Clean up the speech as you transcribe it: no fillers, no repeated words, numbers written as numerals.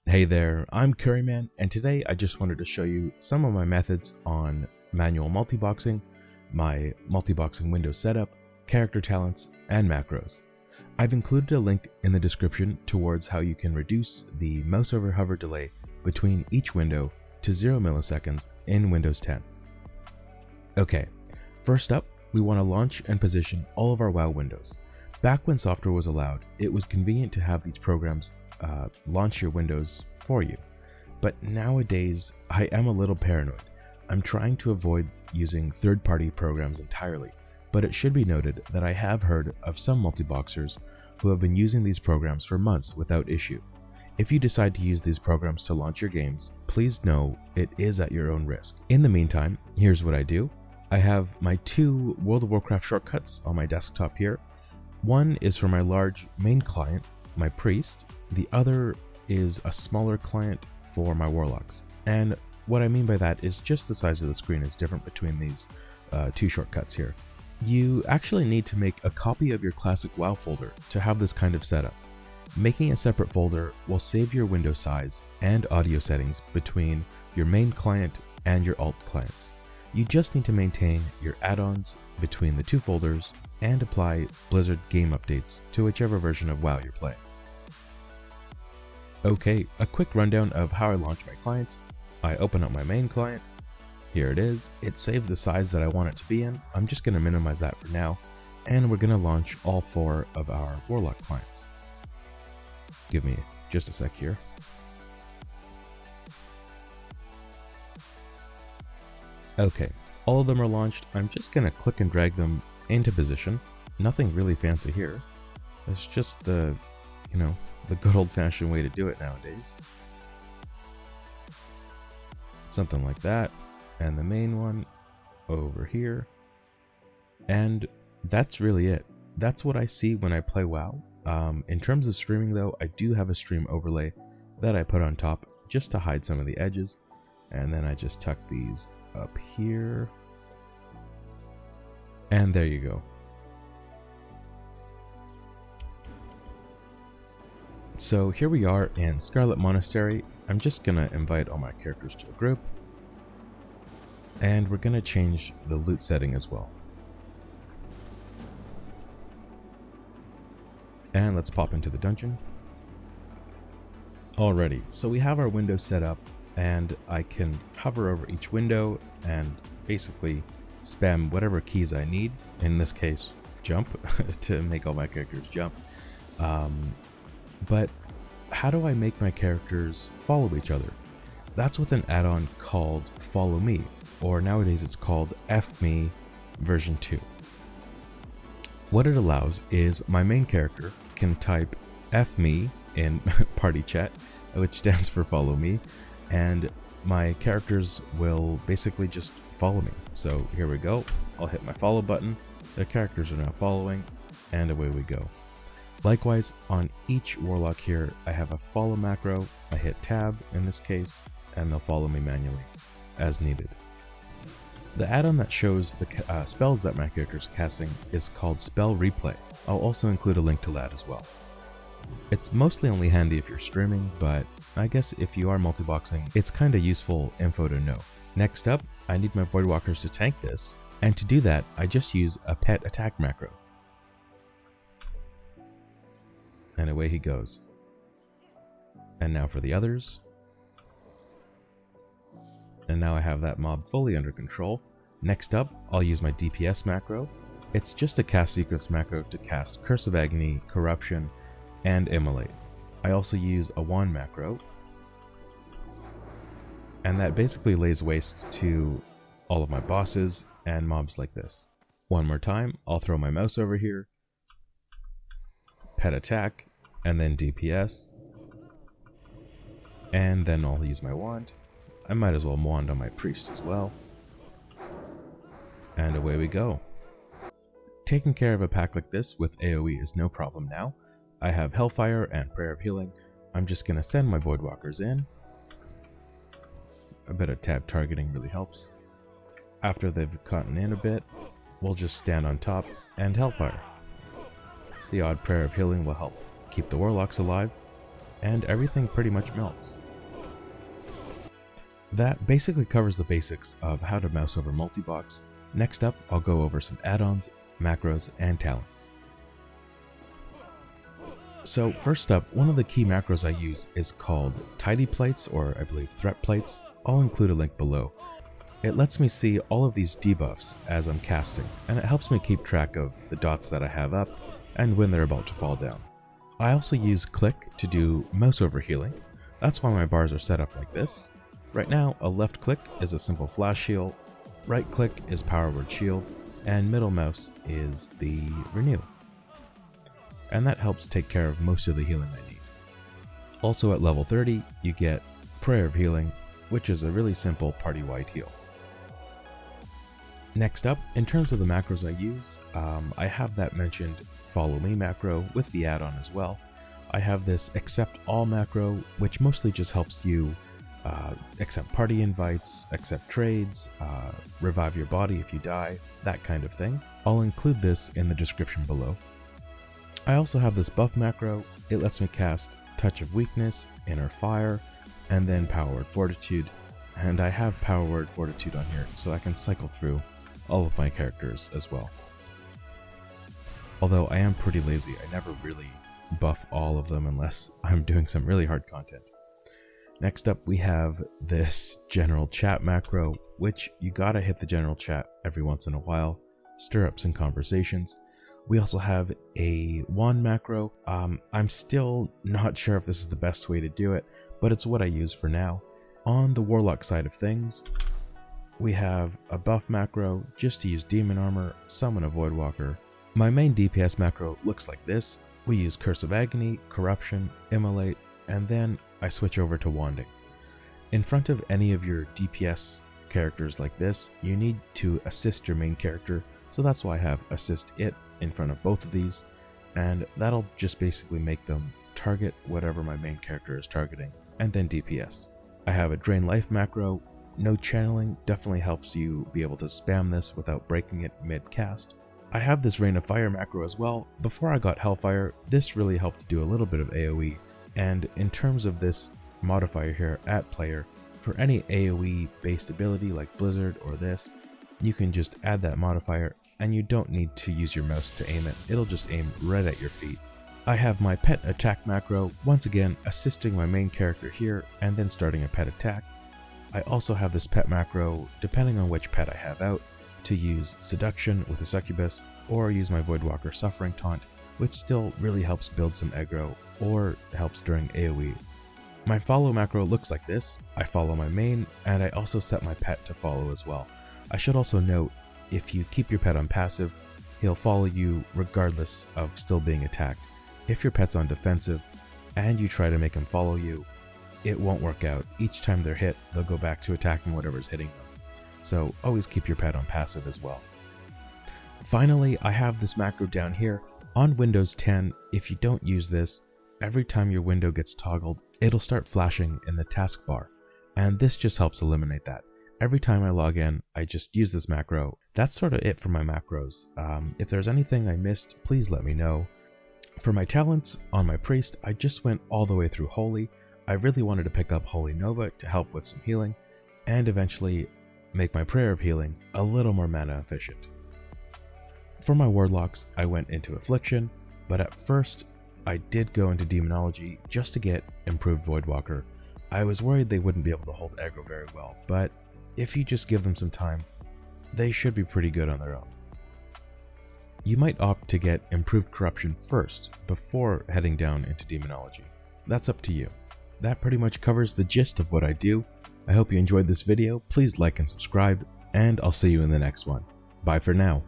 Hey there, I'm Curryman, and today I just wanted to show you some of my methods on manual multiboxing, my multiboxing window setup, character talents, and macros. I've included a link in the description towards how you can reduce the Mouseover hover delay between each window to 0 milliseconds in Windows 10. Okay, first up, we want to launch and position all of our WoW windows. Back when software was allowed, it was convenient to have these programs launch your windows for you. But nowadays, I am a little paranoid. I'm trying to avoid using third-party programs entirely, but it should be noted that I have heard of some multiboxers who have been using these programs for months without issue. If you decide to use these programs to launch your games, please know it is at your own risk. In the meantime, here's what I do. I have my two World of Warcraft shortcuts on my desktop here. One is for my large main client, my priest. The other is a smaller client for my warlocks. And what I mean by that is just the size of the screen is different between these two shortcuts here. You actually need to make a copy of your classic WoW folder to have this kind of setup. Making a separate folder will save your window size and audio settings between your main client and your alt clients. You just need to maintain your add-ons between the two folders and apply Blizzard game updates to whichever version of WoW you're playing. Okay, a quick rundown of how I launch my clients. I open up my main client. Here it is. It saves the size that I want it to be in. I'm just going to minimize that for now. And we're going to launch all 4 of our Warlock clients. Give me just a sec here. Okay, all of them are launched. I'm just going to click and drag them into position. Nothing really fancy here. It's just the good old-fashioned way to do it nowadays. Something like that. And the main one over here. And that's really it. That's what I see when I play WoW. In terms of streaming though, I do have a stream overlay that I put on top just to hide some of the edges. And then I just tuck these up here. And there you go. So here we are in Scarlet Monastery. I'm just gonna invite all my characters to a group. And we're gonna change the loot setting as well. And let's pop into the dungeon. Alrighty, so we have our windows set up and I can hover over each window and basically spam whatever keys I need. In this case, jump, to make all my characters jump. But how do I make my characters follow each other? That's with an add-on called FollowMe, or nowadays it's called FMe version 2. What it allows is my main character can type FMe in party chat, which stands for follow me, and my characters will basically just follow me. So here we go. I'll hit my follow button. The characters are now following, and away we go. Likewise, on each warlock here, I have a follow macro. I hit tab in this case, and they'll follow me manually as needed. The add-on that shows the spells that my character is casting is called SpellReplay. I'll also include a link to that as well. It's mostly only handy if you're streaming, but I guess if you are multiboxing, it's kinda useful info to know. Next up, I need my Voidwalkers to tank this, and to do that, I just use a pet attack macro. And away he goes. And now for the others. And now I have that mob fully under control. Next up, I'll use my DPS macro. It's just a cast secrets macro to cast Curse of Agony, Corruption, and Immolate. I also use a wand macro. And that basically lays waste to all of my bosses and mobs like this. One more time, I'll throw my mouse over here. Pet attack, and then DPS. And then I'll use my wand. I might as well wand on my priest as well. And away we go. Taking care of a pack like this with AoE is no problem now. I have Hellfire and Prayer of Healing. I'm just going to send my Voidwalkers in. A bit of tab targeting really helps. After they've gotten in a bit, we'll just stand on top and Hellfire. The odd Prayer of Healing will help keep the Warlocks alive, and everything pretty much melts. That basically covers the basics of how to mouse over Multibox. Next up, I'll go over some add-ons, macros, and talents. So first up, one of the key macros I use is called Tidy Plates, or I believe Threat Plates. I'll include a link below. It lets me see all of these debuffs as I'm casting, and it helps me keep track of the dots that I have up and when they're about to fall down. I also use Clique to do Mouseover healing. That's why my bars are set up like this. Right now, a left click is a simple flash heal, right click is power word shield, and middle mouse is the renew. And that helps take care of most of the healing I need. Also at level 30, you get Prayer of Healing, which is a really simple party-wide heal. Next up, in terms of the macros I use, I have that mentioned FollowMe macro with the add-on as well. I have this Accept All macro, which mostly just helps you accept party invites, accept trades, revive your body if you die, that kind of thing. I'll include this in the description below. I also have this buff macro. It lets me cast Touch of Weakness, Inner Fire, and then Power Word Fortitude. And I have Power Word Fortitude on here, so I can cycle through all of my characters as well. Although I am pretty lazy, I never really buff all of them unless I'm doing some really hard content. Next up, we have this General Chat macro, which you gotta hit the General Chat every once in a while, stir up some conversations. We also have a Wand macro. I'm still not sure if this is the best way to do it, but it's what I use for now. On the Warlock side of things, we have a buff macro just to use Demon Armor, summon a Voidwalker. My main DPS macro looks like this. We use Curse of Agony, Corruption, Immolate, and then I switch over to Wanding. In front of any of your DPS characters like this, you need to assist your main character, so that's why I have Assist It in front of both of these, and that'll just basically make them target whatever my main character is targeting, and then DPS. I have a Drain Life macro. No channeling definitely helps you be able to spam this without breaking it mid-cast. I have this Rain of Fire macro as well. Before I got Hellfire, this really helped to do a little bit of AoE, and in terms of this modifier here at player, for any AoE based ability like Blizzard or this, you can just add that modifier and you don't need to use your mouse to aim it, it'll just aim right at your feet. I have my pet attack macro, once again assisting my main character here and then starting a pet attack. I also have this pet macro, depending on which pet I have out, to use Seduction with a Succubus, or use my Voidwalker Suffering Taunt, which still really helps build some aggro, or helps during AoE. My follow macro looks like this. I follow my main, and I also set my pet to follow as well. I should also note, if you keep your pet on passive, he'll follow you regardless of still being attacked. If your pet's on defensive, and you try to make him follow you, it won't work out. Each time they're hit, they'll go back to attacking whatever's hitting them. So always keep your pet on passive as well. Finally, I have this macro down here. On Windows 10, if you don't use this, every time your window gets toggled, it'll start flashing in the taskbar, and this just helps eliminate that. Every time I log in, I just use this macro. That's sort of it for my macros. If there's anything I missed, please let me know. For my talents, on my priest, I just went all the way through Holy. I really wanted to pick up Holy Nova to help with some healing, and eventually make my Prayer of Healing a little more mana efficient. For my Warlocks, I went into Affliction, but at first, I did go into Demonology just to get improved Voidwalker. I was worried they wouldn't be able to hold aggro very well, but if you just give them some time, they should be pretty good on their own. You might opt to get improved Corruption first, before heading down into Demonology. That's up to you. That pretty much covers the gist of what I do. I hope you enjoyed this video. Please like and subscribe, and I'll see you in the next one. Bye for now.